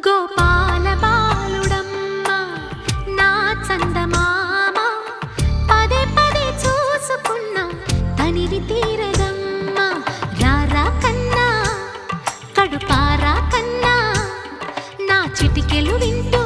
గోపాల బాలుడమ్మ నా చందమామ పదే పదే చూసుకున్న తనివి తీరదమ్మ రారా కన్నా కడుపారా కన్నా నా చిటికెలు వింటూ